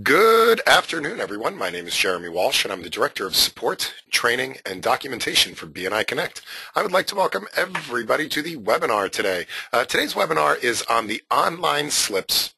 Good afternoon, everyone. My name is Jeremy Walsh, and I'm the Director of Support, Training, and Documentation for BNI Connect. I would like to welcome everybody to the webinar today. Today's webinar is on the online slips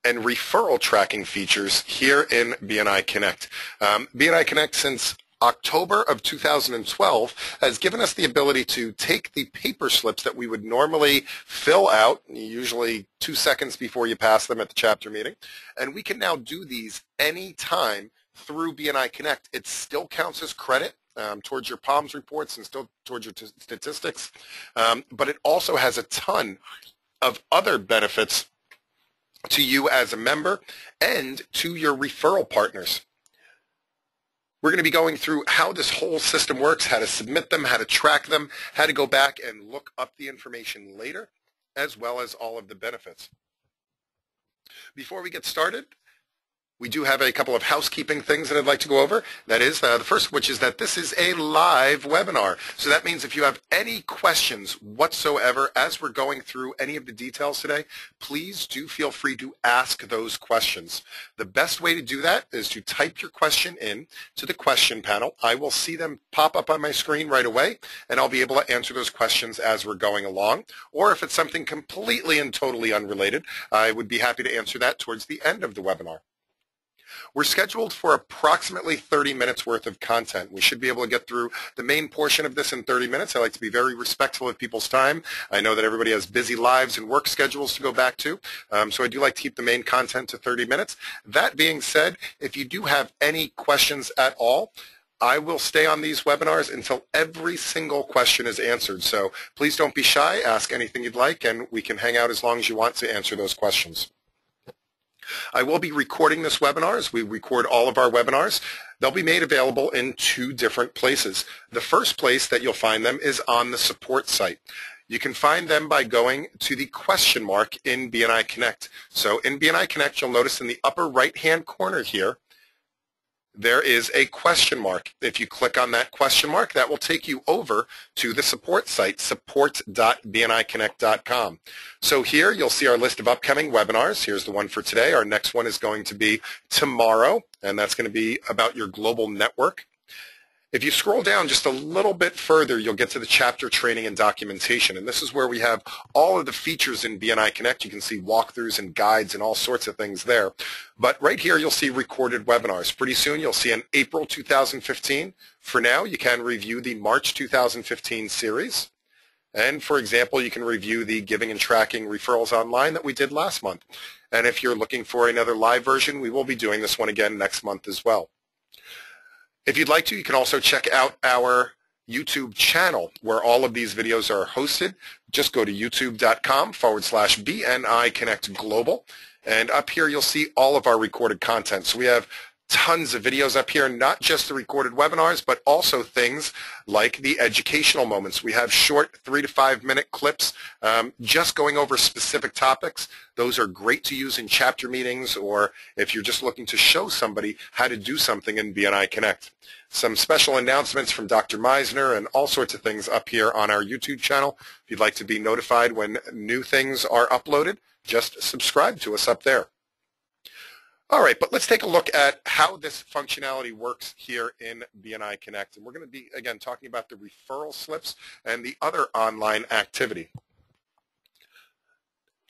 and referral tracking features here in BNI Connect. BNI Connect, since October of 2012, has given us the ability to take the paper slips that we would normally fill out, usually 2 seconds before you pass them at the chapter meeting, and we can now do these anytime through BNI Connect. It still counts as credit towards your POMS reports and still towards your statistics, but it also has a ton of other benefits to you as a member and to your referral partners. We're going to be going through how this whole system works, how to submit them, how to track them, how to go back and look up the information later, as well as all of the benefits. Before we get started, we do have a couple of housekeeping things that I'd like to go over. That is, the first of which is that this is a live webinar. So that means if you have any questions whatsoever as we're going through any of the details today, please do feel free to ask those questions. The best way to do that is to type your question in to the question panel. I will see them pop up on my screen right away, and I'll be able to answer those questions as we're going along. Or if it's something completely and totally unrelated, I would be happy to answer that towards the end of the webinar. We're scheduled for approximately 30 minutes worth of content. We should be able to get through the main portion of this in 30 minutes. I like to be very respectful of people's time. I know that everybody has busy lives and work schedules to go back to, so I do like to keep the main content to 30 minutes. That being said, if you do have any questions at all, I will stay on these webinars until every single question is answered. So please don't be shy. Ask anything you'd like, and we can hang out as long as you want to answer those questions. I will be recording this webinar as we record all of our webinars. They'll be made available in 2 different places. The first place that you'll find them is on the support site. You can find them by going to the question mark in BNI Connect. So in BNI Connect, you'll notice in the upper right-hand corner here, there is a question mark. If you click on that question mark, that will take you over to the support site, support.bniconnect.com. So here you'll see our list of upcoming webinars. Here's the one for today. Our next one is going to be tomorrow, and that's going to be about your global network. If you scroll down just a little bit further, you'll get to the chapter training and documentation, and this is where we have all of the features in BNI Connect. You can see walkthroughs and guides and all sorts of things there. But right here, you'll see recorded webinars. Pretty soon, you'll see an April 2015. For now, you can review the March 2015 series. And for example, you can review the giving and tracking referrals online that we did last month. And if you're looking for another live version, we will be doing this one again next month as well. If you'd like to, you can also check out our YouTube channel where all of these videos are hosted. Just go to youtube.com/BNI Connect Global. And up here, you'll see all of our recorded content. So we have tons of videos up here, not just the recorded webinars, but also things like the educational moments. We have short 3 to 5 minute clips just going over specific topics. Those are great to use in chapter meetings, or if you're just looking to show somebody how to do something in BNI Connect. Some special announcements from Dr. Meisner and all sorts of things up here on our YouTube channel. If you'd like to be notified when new things are uploaded, just subscribe to us up there. All right, but let's take a look at how this functionality works here in BNI Connect. And we're going to be, again, talking about the referral slips and the other online activity.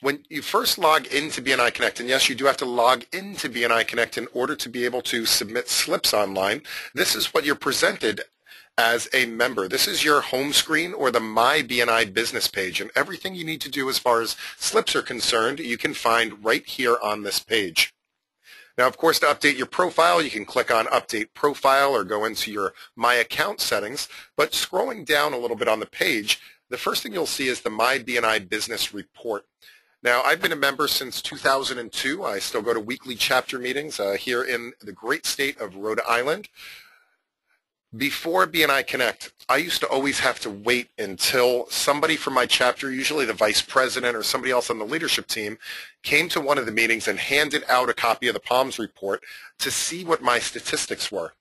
When you first log into BNI Connect, and yes, you do have to log into BNI Connect in order to be able to submit slips online, this is what you're presented as a member. This is your home screen or the My BNI Business page, and everything you need to do as far as slips are concerned, you can find right here on this page. Now, of course, to update your profile, you can click on Update Profile or go into your My Account settings. But scrolling down a little bit on the page, the first thing you'll see is the My BNI Business Report. Now, I've been a member since 2002. I still go to weekly chapter meetings here in the great state of Rhode Island. Before BNI Connect, I used to always have to wait until somebody from my chapter, usually the vice president or somebody else on the leadership team, came to one of the meetings and handed out a copy of the POMS report to see what my statistics were.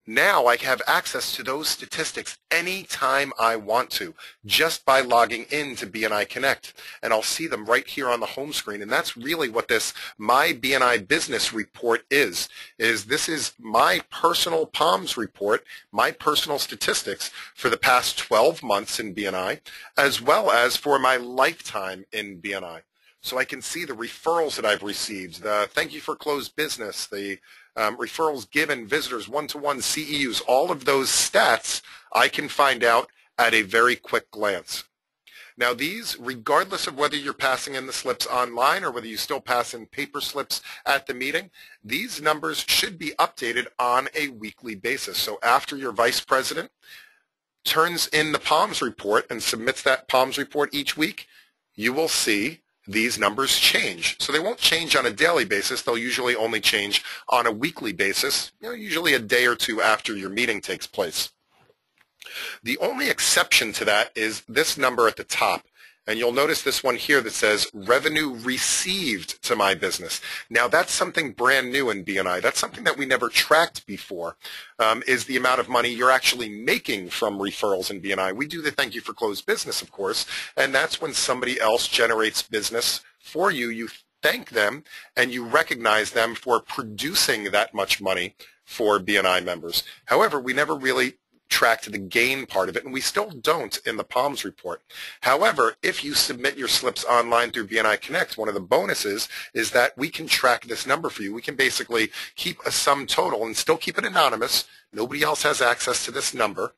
Now I have access to those statistics anytime I want to, just by logging into BNI Connect. And I'll see them right here on the home screen. And that's really what this My BNI Business Report is this is my personal POMS report, my personal statistics for the past 12 months in BNI, as well as for my lifetime in BNI. So I can see the referrals that I've received, the thank you for closed business, the referrals given, visitors, one-to-one, CEUs, all of those stats I can find out at a very quick glance. Now these, regardless of whether you're passing in the slips online or whether you still pass in paper slips at the meeting, these numbers should be updated on a weekly basis. So after your vice president turns in the POMS report and submits that POMS report each week, you will see these numbers change. So they won't change on a daily basis. They'll usually only change on a weekly basis, usually a day or two after your meeting takes place. The only exception to that is this number at the top. And you'll notice this one here that says revenue received to my business. Now that's something brand new in BNI. That's something that we never tracked before, is the amount of money you're actually making from referrals in BNI. We do the thank you for closed business, of course, and that's when somebody else generates business for you. You thank them and you recognize them for producing that much money for BNI members. However, we never really tracked the gain part of it, and we still don't in the POMS report. However, if you submit your slips online through BNI Connect, one of the bonuses is that we can track this number for you. We can basically keep a sum total and still keep it anonymous. Nobody else has access to this number,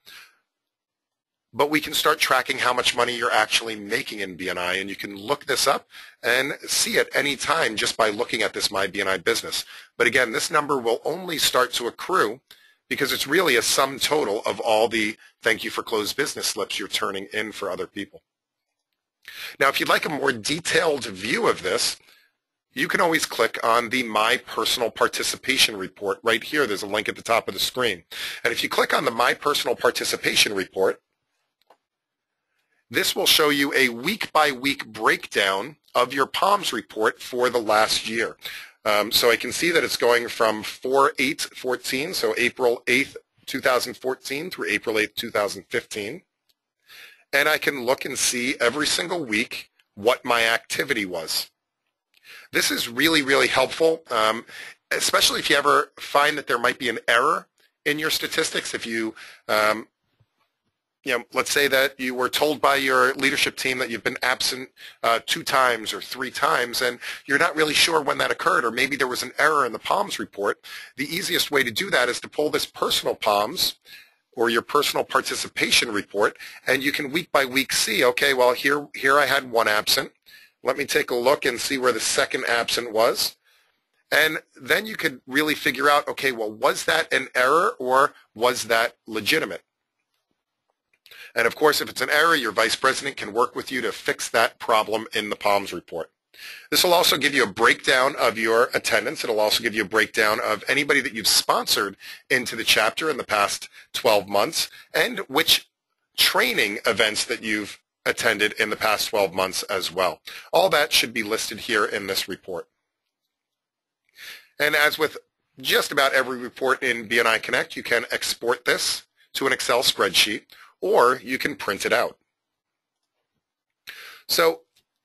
but we can start tracking how much money you're actually making in BNI, and you can look this up and see it any time just by looking at this My BNI Business. But again, this number will only start to accrue because it's really a sum total of all the thank you for closed business slips you're turning in for other people. Now, if you'd like a more detailed view of this, you can always click on the My Personal Participation Report right here. There's a link at the top of the screen. And if you click on the My Personal Participation Report, this will show you a week-by-week breakdown of your POMS report for the last year. So I can see that it's going from 4/8/14, so April 8th, 2014 through April 8th, 2015. And I can look and see every single week what my activity was. This is really, really helpful, especially if you ever find that there might be an error in your statistics. If you let's say that you were told by your leadership team that you've been absent 2 times or 3 times, and you're not really sure when that occurred, or maybe there was an error in the POMS report. The easiest way to do that is to pull this personal POMS or your personal participation report, and you can week by week see, okay, well, here I had 1 absent. Let me take a look and see where the second absent was. And then you could really figure out, okay, well, was that an error or was that legitimate? And of course, if it's an error, your vice president can work with you to fix that problem in the POMS report. This will also give you a breakdown of your attendance. It'll also give you a breakdown of anybody that you've sponsored into the chapter in the past 12 months and which training events that you've attended in the past 12 months as well. All that should be listed here in this report. And as with just about every report in BNI Connect, you can export this to an Excel spreadsheet, or you can print it out. So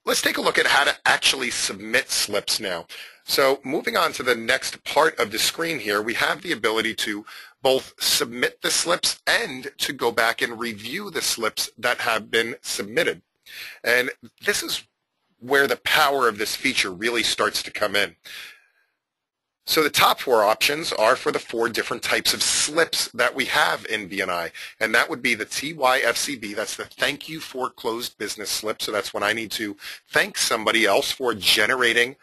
let's take a look at how to actually submit slips now. So moving on to the next part of the screen here, we have the ability to both submit the slips and to go back and review the slips that have been submitted. And this is where the power of this feature really starts to come in. So the top 4 options are for the 4 different types of slips that we have in BNI, and that would be the TYFCB, that's the thank you for closed business slip, so that's when I need to thank somebody else for generating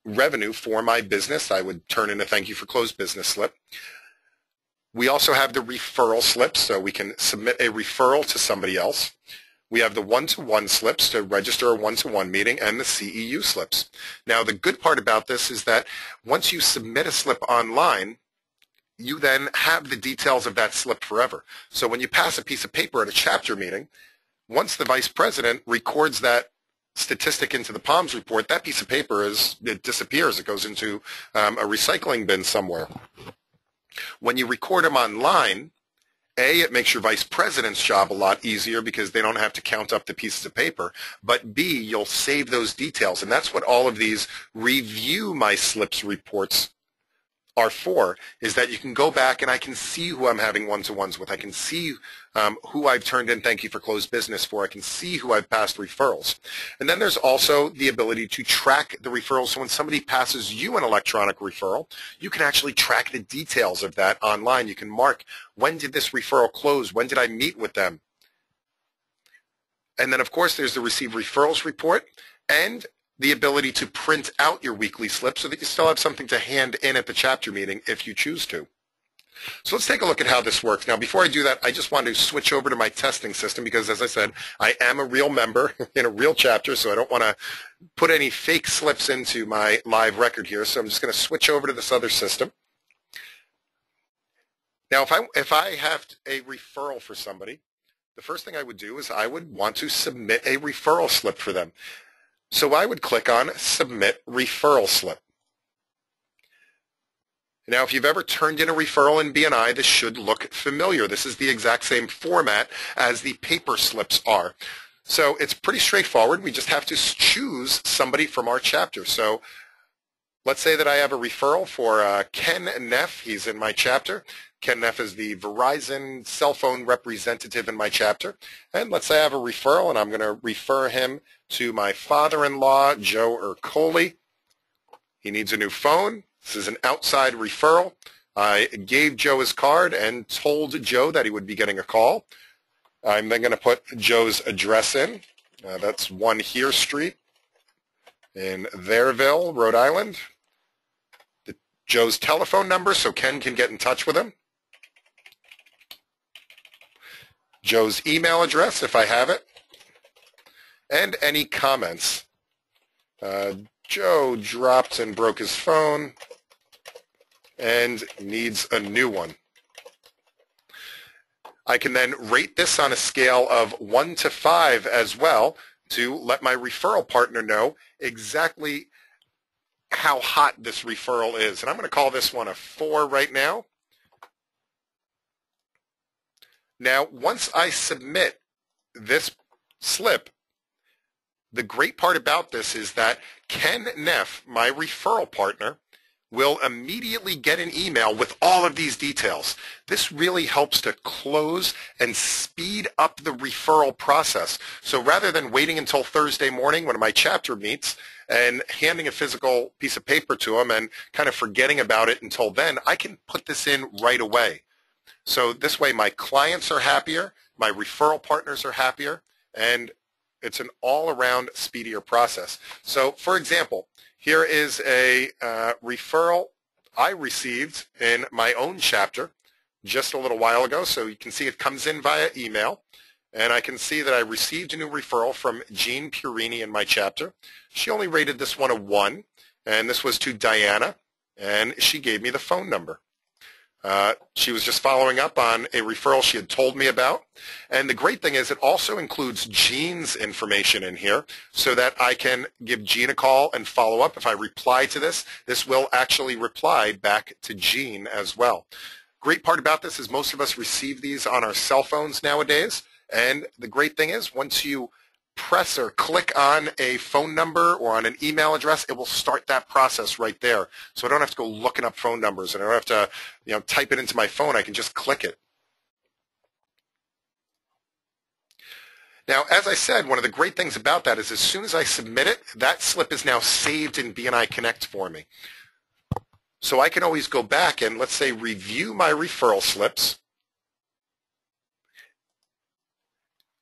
revenue for my business. I would turn in a thank you for closed business slip. We also have the referral slips, so we can submit a referral to somebody else. We have the one-to-one slips to register a one-to-one meeting, and the CEU slips. Now, the good part about this is that once you submit a slip online, you then have the details of that slip forever. So when you pass a piece of paper at a chapter meeting, once the vice president records that statistic into the POMS report, that piece of paper it disappears. It goes into a recycling bin somewhere. When you record them online, A, it makes your vice president's job a lot easier because they don't have to count up the pieces of paper. But B, you'll save those details. And that's what all of these review my slips reports are for, is that you can go back and I can see who I'm having one-to-ones with. I can see who I've turned in thank you for closed business for. I can see who I've passed referrals. And then there's also the ability to track the referrals. So when somebody passes you an electronic referral, you can actually track the details of that online. You can mark, when did this referral close? When did I meet with them? And then, of course, there's the receive referrals report and the ability to print out your weekly slip so that you still have something to hand in at the chapter meeting if you choose to. So let's take a look at how this works. Now, before I do that, I just want to switch over to my testing system because, as I said, I am a real member in a real chapter, so I don't want to put any fake slips into my live record here. So I'm just going to switch over to this other system. Now, if I have a referral for somebody, the first thing I would do is I would want to submit a referral slip for them. So I would click on Submit Referral Slip. Now, if you've ever turned in a referral in BNI, this should look familiar. This is the exact same format as the paper slips are. So it's pretty straightforward. We just have to choose somebody from our chapter. So let's say that I have a referral for Ken Neff. He's in my chapter. Ken Neff is the Verizon cell phone representative in my chapter. And let's say I have a referral, and I'm going to refer him to my father-in-law, Joe Ercole. He needs a new phone. This is an outside referral. I gave Joe his card and told Joe that he would be getting a call. I'm then going to put Joe's address in. That's 1 Here Street in Thareville, Rhode Island. Joe's telephone number so Ken can get in touch with him. Joe's email address if I have it. And any comments. Joe dropped and broke his phone and needs a new one. I can then rate this on a scale of 1 to 5 as well to let my referral partner know exactly how hot this referral is. And I'm going to call this one a 4 right now. Now, once I submit this slip, the great part about this is that Ken Neff, my referral partner, will immediately get an email with all of these details. This really helps to close and speed up the referral process. So rather than waiting until Thursday morning when my chapter meets and handing a physical piece of paper to them and kind of forgetting about it until then, I can put this in right away. So this way my clients are happier, my referral partners are happier, and it's an all-around speedier process. So for example, here is a referral I received in my own chapter just a little while ago. So you can see it comes in via email. And I can see that I received a new referral from Jean Purini in my chapter. She only rated this one a 1. And this was to Diana. And she gave me the phone number. She was just following up on a referral she had told me about. And the great thing is it also includes Jean's information in here so that I can give Jean a call and follow up. If I reply to this, this will actually reply back to Jean as well. Great part about this is most of us receive these on our cell phones nowadays. And the great thing is once you press or click on a phone number or on an email address, it will start that process right there. So I don't have to go looking up phone numbers and I don't have to, type it into my phone. I can just click it. Now, as I said, one of the great things about that is as soon as I submit it, that slip is now saved in BNI Connect for me. So I can always go back and, let's say, review my referral slips.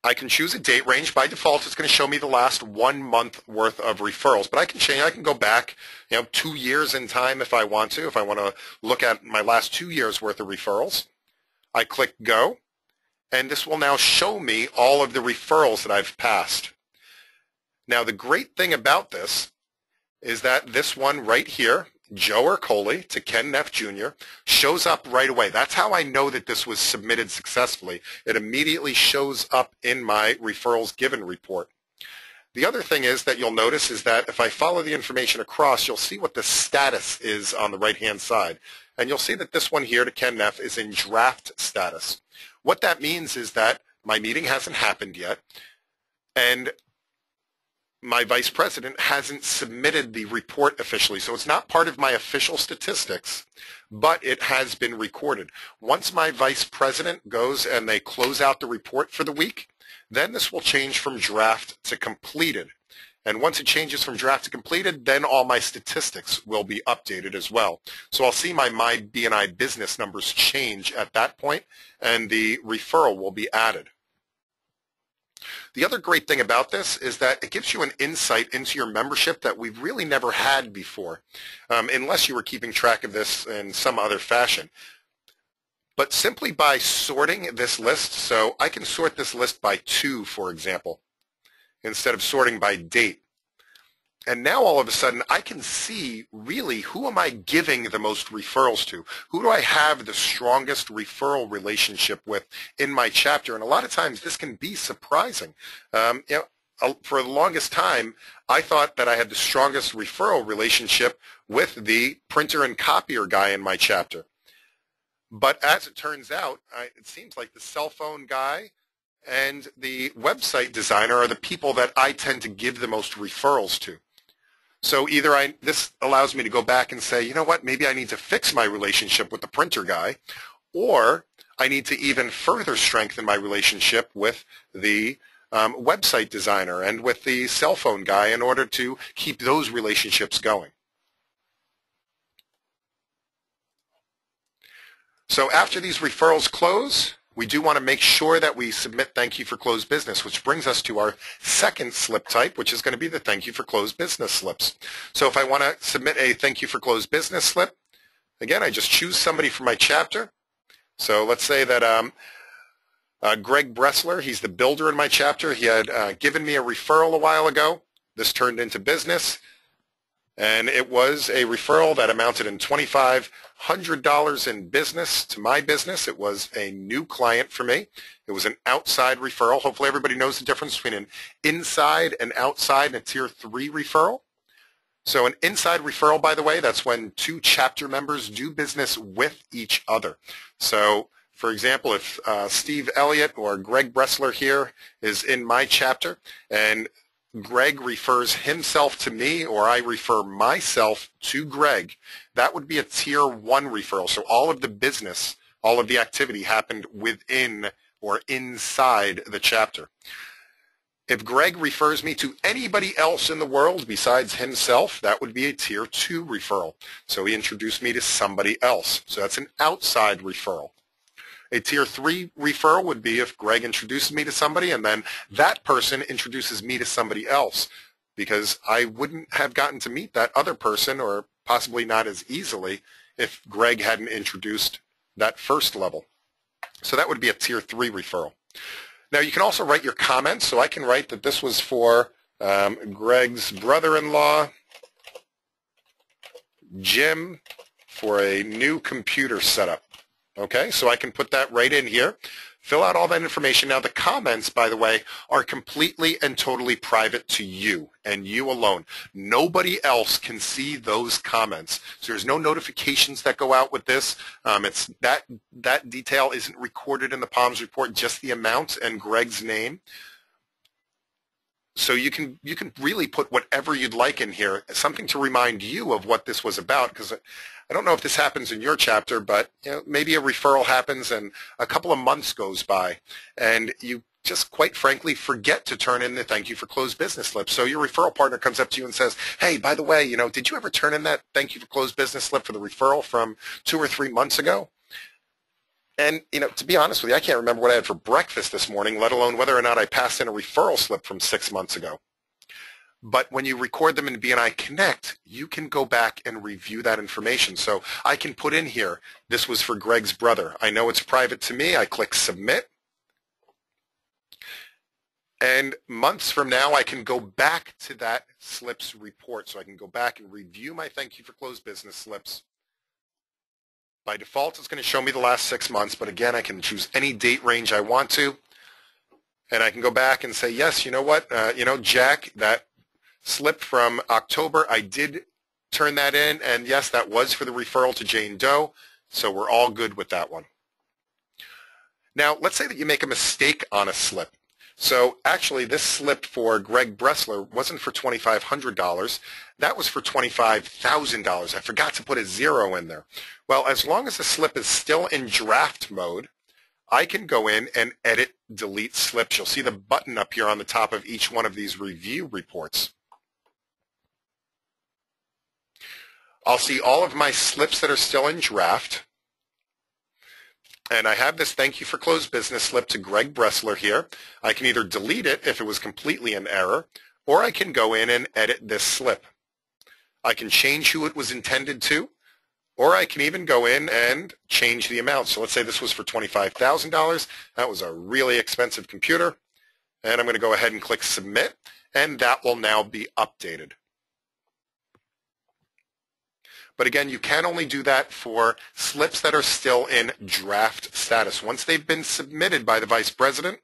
I can choose a date range. By default, it's going to show me the last 1 month worth of referrals. But I can change. I can go back 2 years in time if I want to, if I want to look at my last 2 years worth of referrals. I click Go, and this will now show me all of the referrals that I've passed. Now, the great thing about this is that this one right here, Joe Ercole to Ken Neff Jr., shows up right away. That's how I know that this was submitted successfully. It immediately shows up in my referrals given report. The other thing is that you'll notice is that if I follow the information across, you'll see what the status is on the right-hand side. And you'll see that this one here to Ken Neff is in draft status. What that means is that my meeting hasn't happened yet, and my vice president hasn't submitted the report officially. So it's not part of my official statistics, but it has been recorded. Once my vice president goes and they close out the report for the week, then this will change from draft to completed. And once it changes from draft to completed, then all my statistics will be updated as well. So I'll see my BNI business numbers change at that point, and the referral will be added. The other great thing about this is that it gives you an insight into your membership that we've really never had before, unless you were keeping track of this in some other fashion. But simply by sorting this list, so I can sort this list by 2, for example, instead of sorting by date. And now all of a sudden I can see really who am I giving the most referrals to? Who do I have the strongest referral relationship with in my chapter? And a lot of times this can be surprising. For the longest time, I thought that I had the strongest referral relationship with the printer and copier guy in my chapter. But as it turns out, it seems like the cell phone guy and the website designer are the people that I tend to give the most referrals to. So either this allows me to go back and say, you know what, maybe I need to fix my relationship with the printer guy, or I need to even further strengthen my relationship with the website designer and with the cell phone guy in order to keep those relationships going. So after these referrals close, we do want to make sure that we submit thank you for closed business, which brings us to our second slip type, which is going to be the thank you for closed business slips. So if I want to submit a thank you for closed business slip, again, I just choose somebody from my chapter. So let's say that Greg Bressler, he's the builder in my chapter. He had given me a referral a while ago. This turned into business. And it was a referral that amounted in $2,500 in business to my business. It was a new client for me. It was an outside referral. Hopefully everybody knows the difference between an inside and outside and a tier 3 referral. So an inside referral, by the way, that's when 2 chapter members do business with each other. So for example, if Steve Elliott or Greg Bressler here is in my chapter and Greg refers himself to me or I refer myself to Greg, that would be a tier 1 referral. So all of the business, all of the activity happened within or inside the chapter. If Greg refers me to anybody else in the world besides himself, that would be a tier 2 referral. So he introduced me to somebody else. So that's an outside referral. A tier 3 referral would be if Greg introduces me to somebody and then that person introduces me to somebody else, because I wouldn't have gotten to meet that other person, or possibly not as easily, if Greg hadn't introduced that first level. So that would be a tier 3 referral. Now you can also write your comments. So I can write that this was for Greg's brother-in-law, Jim, for a new computer setup. Okay, so I can put that right in here, fill out all that information. Now the comments, by the way, are completely and totally private to you and you alone. Nobody else can see those comments. So there's no notifications that go out with this. It's that detail isn't recorded in the Palms report, just the amount and Greg's name. So you can really put whatever you'd like in here, something to remind you of what this was about, because I don't know if this happens in your chapter, but maybe a referral happens and a couple of months goes by and you just quite frankly forget to turn in the thank you for closed business slip. So your referral partner comes up to you and says, hey, by the way, did you ever turn in that thank you for closed business slip for the referral from 2 or 3 months ago? And, to be honest with you, I can't remember what I had for breakfast this morning, let alone whether or not I passed in a referral slip from 6 months ago. But when you record them in BNI Connect, you can go back and review that information. So I can put in here, this was for Greg's brother. I know it's private to me. I click Submit. And months from now, I can go back to that slips report. So I can go back and review my thank you for closed business slips. By default, it's going to show me the last 6 months. But again, I can choose any date range I want to. And I can go back and say, yes, you know what, Jack, that slip from October, I did turn that in, and yes, that was for the referral to Jane Doe. So we're all good with that one. Now, let's say that you make a mistake on a slip. So actually, this slip for Greg Bressler wasn't for $2,500. That was for $25,000. I forgot to put a zero in there. Well, as long as the slip is still in draft mode, I can go in and edit, delete slips. You'll see the button up here on the top of each one of these review reports. I'll see all of my slips that are still in draft. And I have this thank you for closed business slip to Greg Bressler here. I can either delete it if it was completely an error, or I can go in and edit this slip. I can change who it was intended to, or I can even go in and change the amount. So let's say this was for $25,000. That was a really expensive computer. And I'm going to go ahead and click submit, and that will now be updated. But again, you can only do that for slips that are still in draft status. Once they've been submitted by the vice president,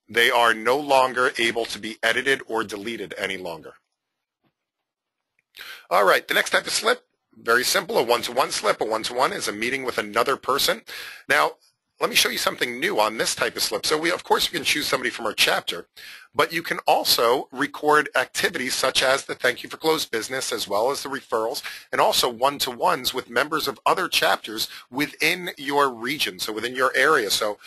they are no longer able to be edited or deleted any longer. All right, the next type of slip, very simple, a one-to-one slip. A one-to-one is a meeting with another person. Now, let me show you something new on this type of slip. So of course, we can choose somebody from our chapter, but you can also record activities such as the thank you for closed business, as well as the referrals, and also one-to-ones with members of other chapters within your region, so within your area. So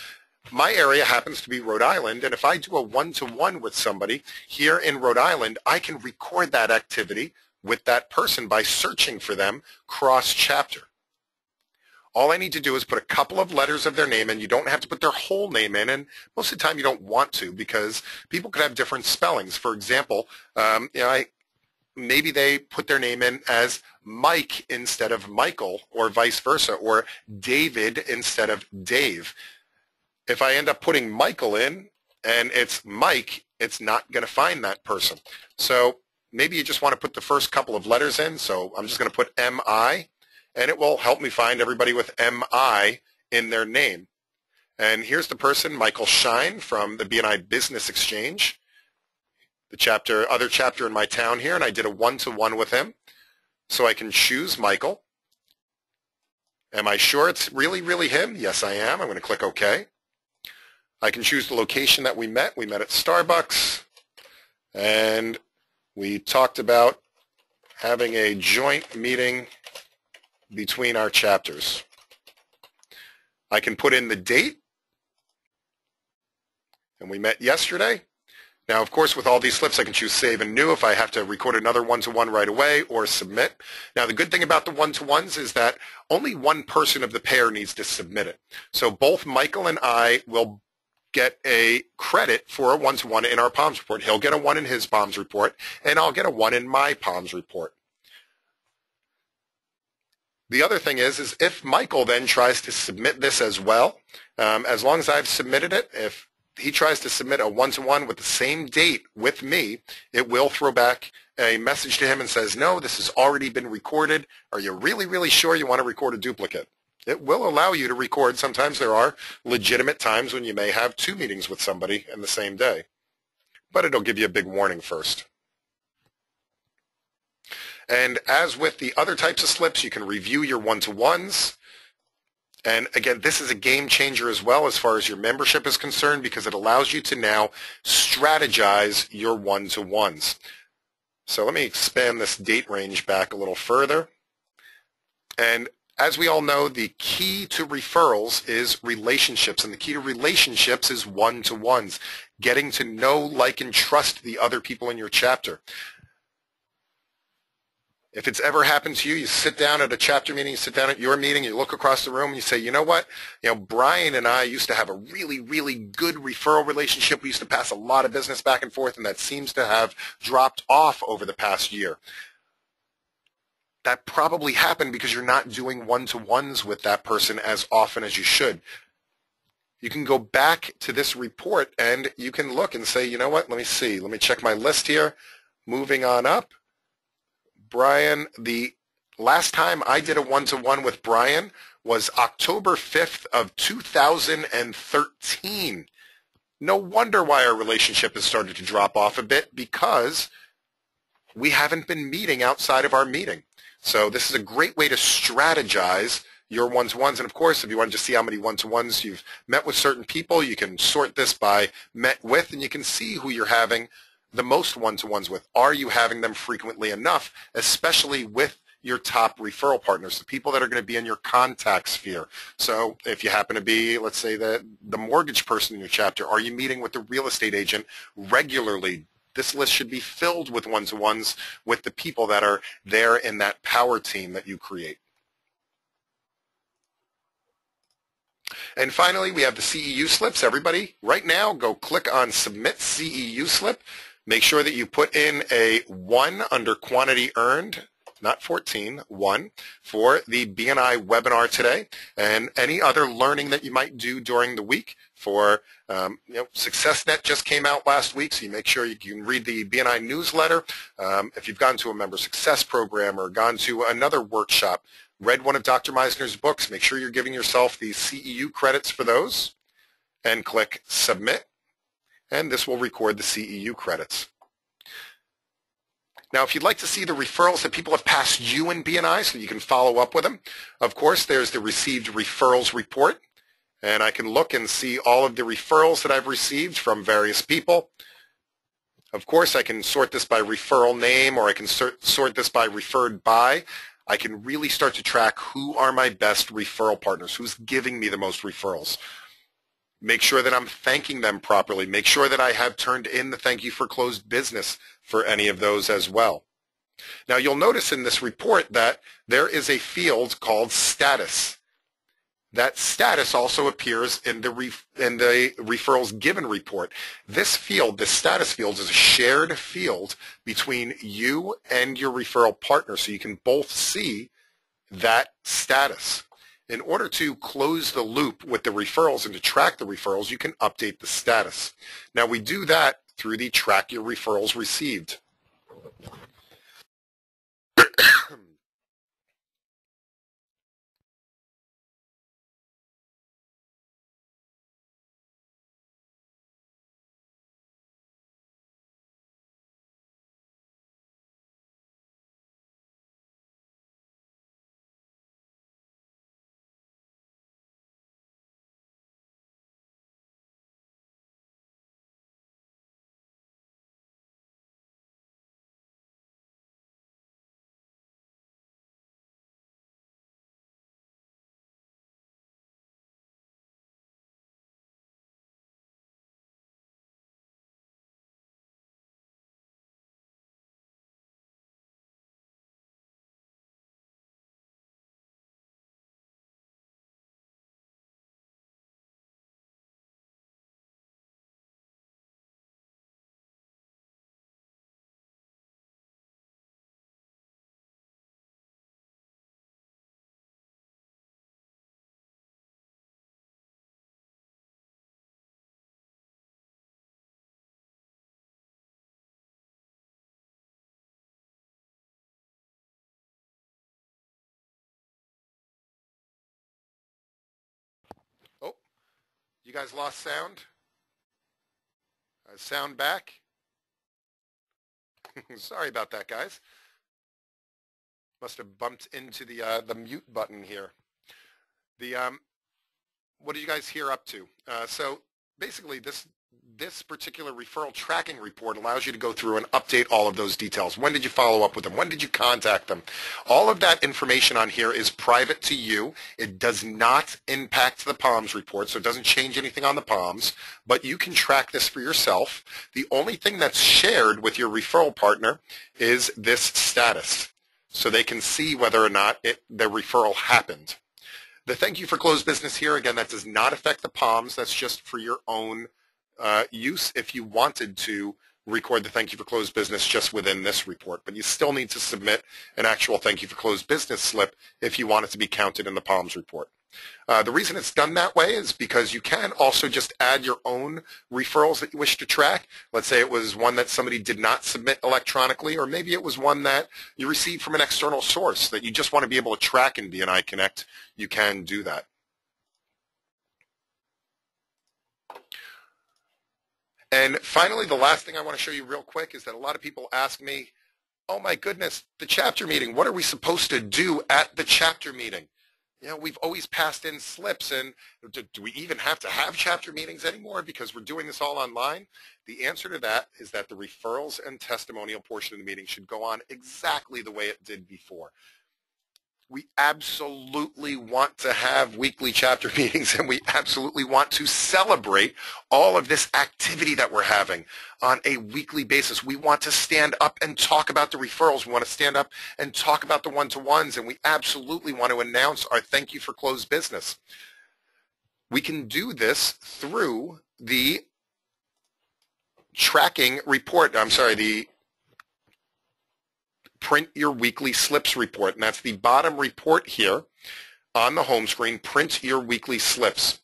my area happens to be Rhode Island, and if I do a one-to-one with somebody here in Rhode Island, I can record that activity with that person by searching for them cross-chapter. All I need to do is put a couple of letters of their name in. You don't have to put their whole name in, and most of the time you don't want to because people could have different spellings. For example, maybe they put their name in as Mike instead of Michael, or vice versa, or David instead of Dave. If I end up putting Michael in and it's Mike, it's not going to find that person. So maybe you just want to put the first couple of letters in. So I'm just going to put M-I. And it will help me find everybody with M-I in their name. And here's the person, Michael Shine from the BNI Business Exchange, the other chapter in my town here, and I did a one-to-one with him. So I can choose Michael. Am I sure it's really, really him? Yes, I am. I'm going to click OK. I can choose the location that we met. We met at Starbucks, and we talked about having a joint meeting between our chapters. I can put in the date, and we met yesterday. Now, of course, with all these slips, I can choose Save and New if I have to record another one-to-one right away, or Submit. Now, the good thing about the one-to-ones is that only one person of the pair needs to submit it. So both Michael and I will get a credit for a one-to-one in our POMS report. He'll get a 1 in his POMS report, and I'll get a 1 in my POMS report. The other thing is if Michael then tries to submit this as well, as long as I've submitted it, if he tries to submit a one-to-one with the same date with me, it will throw back a message to him and says, no, this has already been recorded. Are you really, really sure you want to record a duplicate? It will allow you to record. Sometimes there are legitimate times when you may have 2 meetings with somebody in the same day, but it'll give you a big warning first. And as with the other types of slips, you can review your one-to-ones. And again, this is a game changer as well as far as your membership is concerned, because it allows you to now strategize your one-to-ones. So let me expand this date range back a little further. And as we all know, the key to referrals is relationships, and the key to relationships is one-to-ones, getting to know, like, and trust the other people in your chapter. If it's ever happened to you, you sit down at a chapter meeting, you sit down at your meeting, you look across the room and you say, you know what, Brian and I used to have a really, really good referral relationship. We used to pass a lot of business back and forth, and that seems to have dropped off over the past year. That probably happened because you're not doing one-to-ones with that person as often as you should. You can go back to this report and you can look and say, you know what, let me see. Let me check my list here. Moving on up. Brian, the last time I did a one-to-one with Brian was October 5th of 2013. No wonder why our relationship has started to drop off a bit, because we haven't been meeting outside of our meeting. So this is a great way to strategize your one-to-ones. And of course, if you want to just see how many one-to-ones you've met with certain people, you can sort this by met with, and you can see who you're having the most one-to-ones with. Are you having them frequently enough, especially with your top referral partners, the people that are going to be in your contact sphere? So if you happen to be, let's say, the mortgage person in your chapter, are you meeting with the real estate agent regularly? This list should be filled with one-to-ones with the people that are there in that power team that you create. And finally, we have the CEU slips. Everybody, right now, go click on Submit CEU Slip. Make sure that you put in a 1 under quantity earned, not 14, 1, for the BNI webinar today, and any other learning that you might do during the week. For SuccessNet just came out last week, so you make sure you can read the BNI newsletter. If you've gone to a member success program or gone to another workshop, read one of Dr. Meisner's books, make sure you're giving yourself the CEU credits for those, and click Submit, and this will record the CEU credits. Now, if you'd like to see the referrals that people have passed you in BNI so you can follow up with them, of course, there's the Received Referrals Report, and I can look and see all of the referrals that I've received from various people. Of course, I can sort this by referral name, or I can sort this by referred by. I can really start to track who are my best referral partners, who's giving me the most referrals. Make sure that I'm thanking them properly. Make sure that I have turned in the thank you for closed business for any of those as well. Now, you'll notice in this report that there is a field called status. That status also appears in the referrals given report. This field, the status field, is a shared field between you and your referral partner, so you can both see that status. In order to close the loop with the referrals and to track the referrals, you can update the status. Now, we do that through the Track Your Referrals Received. Oh, you guys lost sound? Sound back? Sorry about that, guys. Must have bumped into the mute button here. What did you guys hear up to? So basically, this particular referral tracking report allows you to go through and update all of those details. When did you follow up with them? When did you contact them? All of that information on here is private to you. It does not impact the POMS report, so it doesn't change anything on the POMS, but you can track this for yourself. The only thing that's shared with your referral partner is this status, so they can see whether or not the referral happened. The thank you for closed business here, again, that does not affect the POMS. That's just for your own use if you wanted to record the thank you for closed business just within this report. But you still need to submit an actual thank you for closed business slip if you want it to be counted in the POMS report. The reason it's done that way is because you can also just add your own referrals that you wish to track. Let's say it was one that somebody did not submit electronically, or maybe it was one that you received from an external source that you just want to be able to track in BNI Connect. You can do that. And finally, the last thing I want to show you real quick is that a lot of people ask me, oh my goodness, the chapter meeting, what are we supposed to do at the chapter meeting? we've always passed in slips, and do we even have to have chapter meetings anymore because we're doing this all online? The answer to that is that the referrals and testimonial portion of the meeting should go on exactly the way it did before. We absolutely want to have weekly chapter meetings, and we absolutely want to celebrate all of this activity that we're having on a weekly basis. We want to stand up and talk about the referrals. We want to stand up and talk about the one-to-ones, and we absolutely want to announce our thank you for closed business. We can do this through the tracking report. The print your weekly slips report, and that's the bottom report here on the home screen. Print your weekly slips.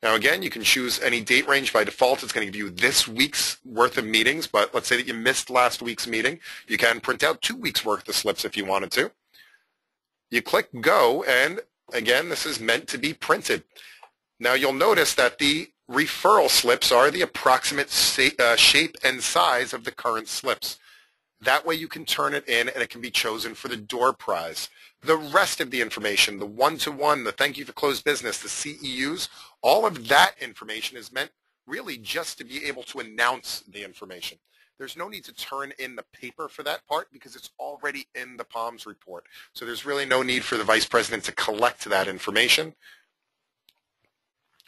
Now again, you can choose any date range. By default, it's going to give you this week's worth of meetings, but let's say that you missed last week's meeting. You can print out 2 weeks worth of slips if you wanted to. You click go, and again, this is meant to be printed. Now you'll notice that the referral slips are the approximate shape and size of the current slips. That way you can turn it in, and it can be chosen for the door prize. The rest of the information, the one-to-one, the thank you for closed business, the CEUs, all of that information is meant really just to be able to announce the information. There's no need to turn in the paper for that part because it's already in the POMS report. So there's really no need for the vice president to collect that information.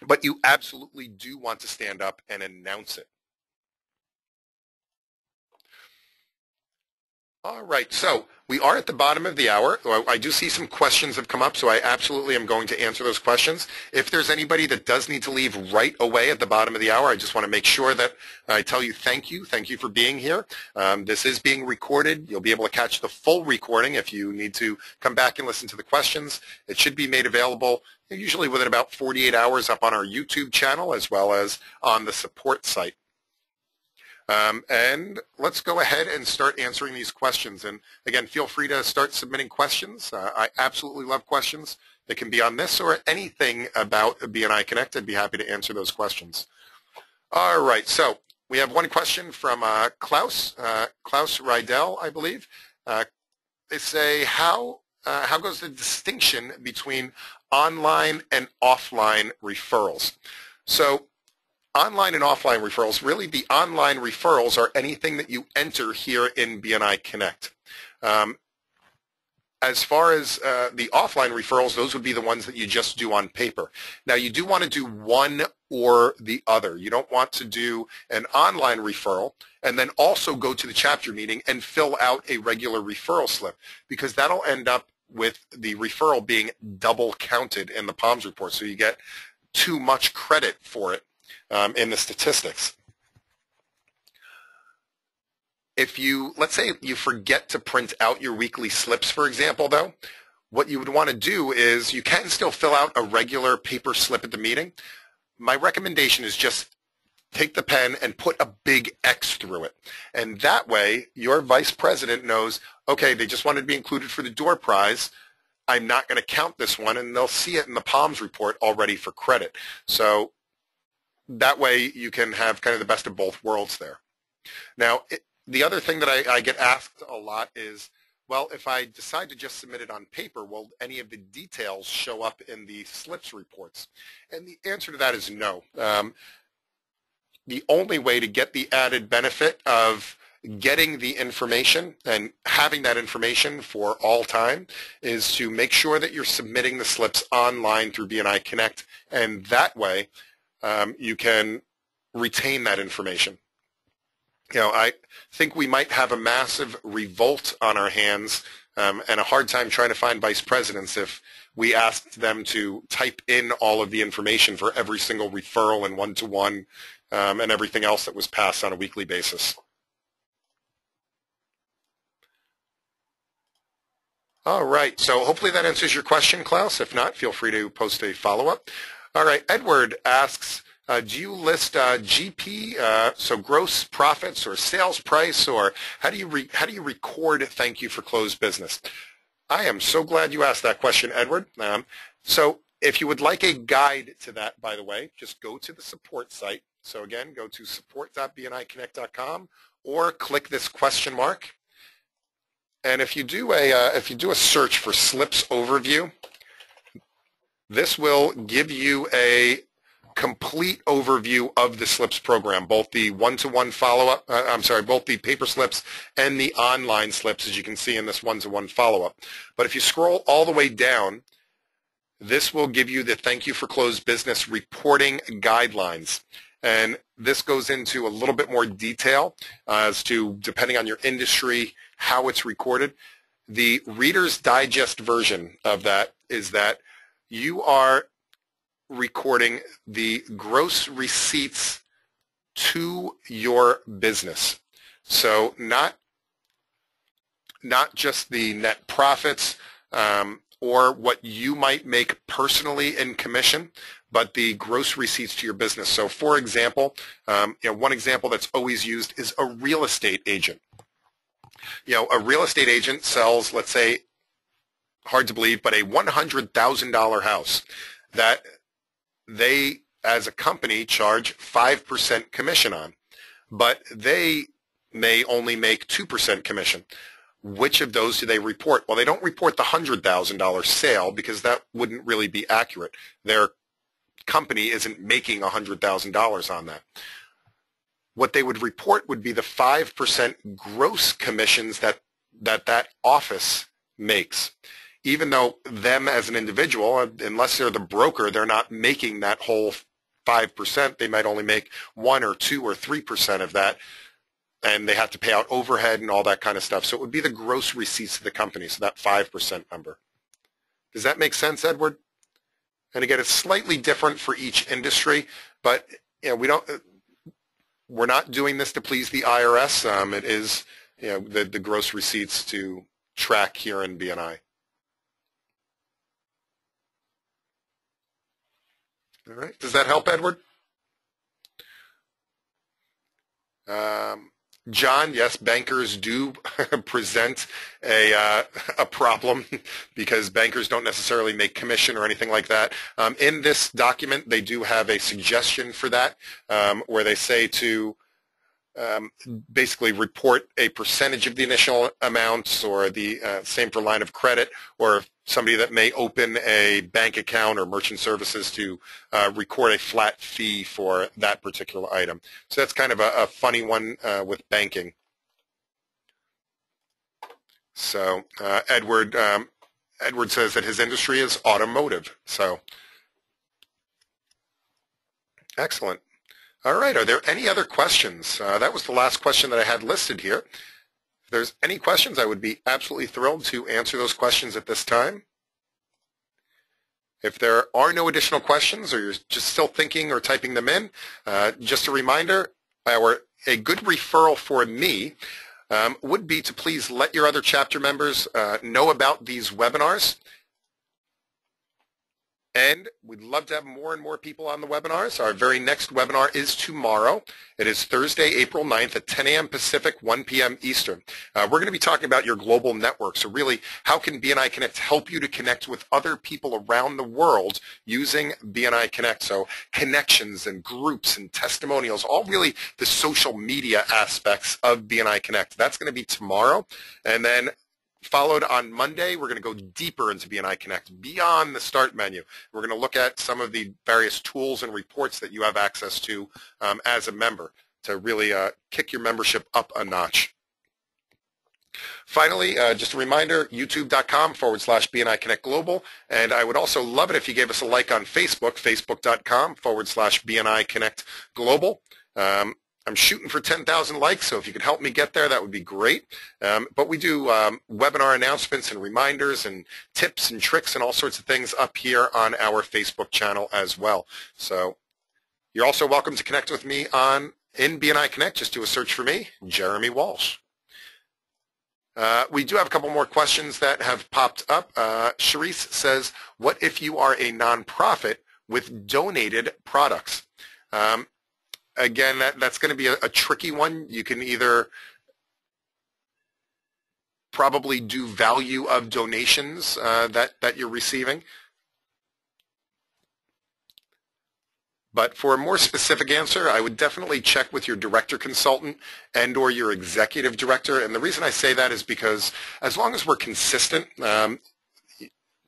But you absolutely do want to stand up and announce it. All right, so we are at the bottom of the hour. I do see some questions have come up, so I absolutely am going to answer those questions. If there's anybody that does need to leave right away at the bottom of the hour, I just want to make sure that I tell you thank you. Thank you for being here. This is being recorded. You'll be able to catch the full recording if you need to come back and listen to the questions. It should be made available usually within about 48 hours up on our YouTube channel as well as on the support site. And let's go ahead and start answering these questions. And again, feel free to start submitting questions. I absolutely love questions that can be on this or anything about BNI Connect. I'd be happy to answer those questions. All right, so we have one question from Klaus Rydell, I believe. They say, how goes the distinction between online and offline referrals? So online and offline referrals, really the online referrals are anything that you enter here in BNI Connect. As far as the offline referrals, those would be the ones that you just do on paper. Now you do want to do one or the other. You don't want to do an online referral and then also go to the chapter meeting and fill out a regular referral slip, because that'll end up with the referral being double counted in the POMS report, so you get too much credit for it in the statistics. If you, let's say you forget to print out your weekly slips, for example, though, what you would want to do is you can still fill out a regular paper slip at the meeting. My recommendation is just take the pen and put a big X through it. And that way, your vice president knows, okay, they just wanted to be included for the door prize. I'm not going to count this one, and they'll see it in the POMS report already for credit. So that way you can have kind of the best of both worlds there. Now, the other thing that I get asked a lot is, well, if I decide to just submit it on paper, will any of the details show up in the slips reports? And the answer to that is no. The only way to get the added benefit of getting the information and having that information for all time is to make sure that you're submitting the slips online through BNI Connect, and that way you can retain that information. I think we might have a massive revolt on our hands and a hard time trying to find vice presidents if we asked them to type in all of the information for every single referral and one-to-one and everything else that was passed on a weekly basis. All right, so hopefully that answers your question, Klaus. If not, feel free to post a follow-up. All right, Edward asks, do you list GP, so gross profits or sales price, or how do you record thank you for closed business? I am so glad you asked that question, Edward. So if you would like a guide to that, by the way, just go to the support site. So again, go to support.bniconnect.com or click this question mark. And if you do a search for slips overview, This will give you a complete overview of the slips program, both the one-to-one follow-up, both the paper slips and the online slips, as you can see in this one-to-one follow-up. But if you scroll all the way down, this will give you the Thank You for Closed Business reporting guidelines. And this goes into a little bit more detail as to, depending on your industry, how it's recorded. The Reader's Digest version of that is that you are recording the gross receipts to your business. So not just the net profits or what you might make personally in commission, but the gross receipts to your business. So for example, one example that's always used is a real estate agent. A real estate agent sells, let's say, hard to believe, but a $100,000 house that they, as a company, charge 5% commission on, but they may only make 2% commission. Which of those do they report? Well, they don't report the $100,000 sale because that wouldn't really be accurate. Their company isn't making $100,000 on that. What they would report would be the 5% gross commissions that office makes. Even though them as an individual, unless they're the broker, they're not making that whole 5%. They might only make 1 or 2 or 3% of that, and they have to pay out overhead and all that kind of stuff. So it would be the gross receipts of the company, so that 5% number. Does that make sense, Edward? And again, it's slightly different for each industry, but we're not doing this to please the IRS. It is the gross receipts to track here in BNI. All right. Does that help, Edward? John, yes, bankers do present a problem because bankers don't necessarily make commission or anything like that. In this document, they do have a suggestion for that where they say to basically report a percentage of the initial amounts, or the same for line of credit, or somebody that may open a bank account or merchant services to record a flat fee for that particular item. So that's kind of a funny one with banking. So Edward says that his industry is automotive. So excellent. All right, are there any other questions? That was the last question that I had listed here. If there's any questions, I would be absolutely thrilled to answer those questions at this time. If there are no additional questions, or you're just still thinking or typing them in, just a reminder, a good referral for me would be to please let your other chapter members know about these webinars. And we'd love to have more and more people on the webinars. Our very next webinar is tomorrow. It is Thursday, April 9th at 10 a.m. Pacific, 1 p.m. Eastern. We're going to be talking about your global network. So really, how can BNI Connect help you to connect with other people around the world using BNI Connect? So connections and groups and testimonials, all really the social media aspects of BNI Connect. That's going to be tomorrow. And then followed on Monday, we're going to go deeper into BNI Connect, beyond the start menu. We're going to look at some of the various tools and reports that you have access to as a member to really kick your membership up a notch. Finally, just a reminder, youtube.com/BNI Connect Global. And I would also love it if you gave us a like on Facebook, facebook.com/BNI Connect Global. I'm shooting for 10,000 likes, so if you could help me get there, that would be great. But we do webinar announcements and reminders and tips and tricks and all sorts of things up here on our Facebook channel as well. So you're also welcome to connect with me in BNI Connect. Just do a search for me, Jeremy Walsh. We do have a couple more questions that have popped up. Sharice says, what if you are a nonprofit with donated products? Again, that's going to be a tricky one. You can either probably do value of donations that you're receiving. But for a more specific answer, I would definitely check with your director consultant and or your executive director. And the reason I say that is because as long as we're consistent,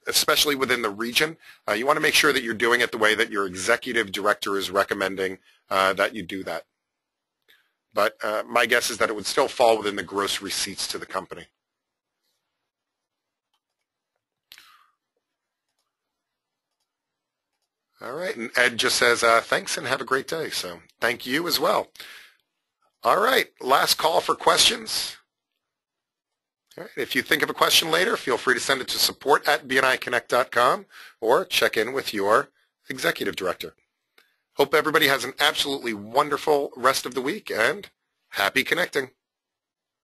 especially within the region, you want to make sure that you're doing it the way that your executive director is recommending that you do that. But my guess is that it would still fall within the gross receipts to the company. All right, and Ed just says, thanks and have a great day. So thank you as well. All right, last call for questions. All right, if you think of a question later, feel free to send it to support@bniconnect.com or check in with your executive director. Hope everybody has an absolutely wonderful rest of the week and happy connecting.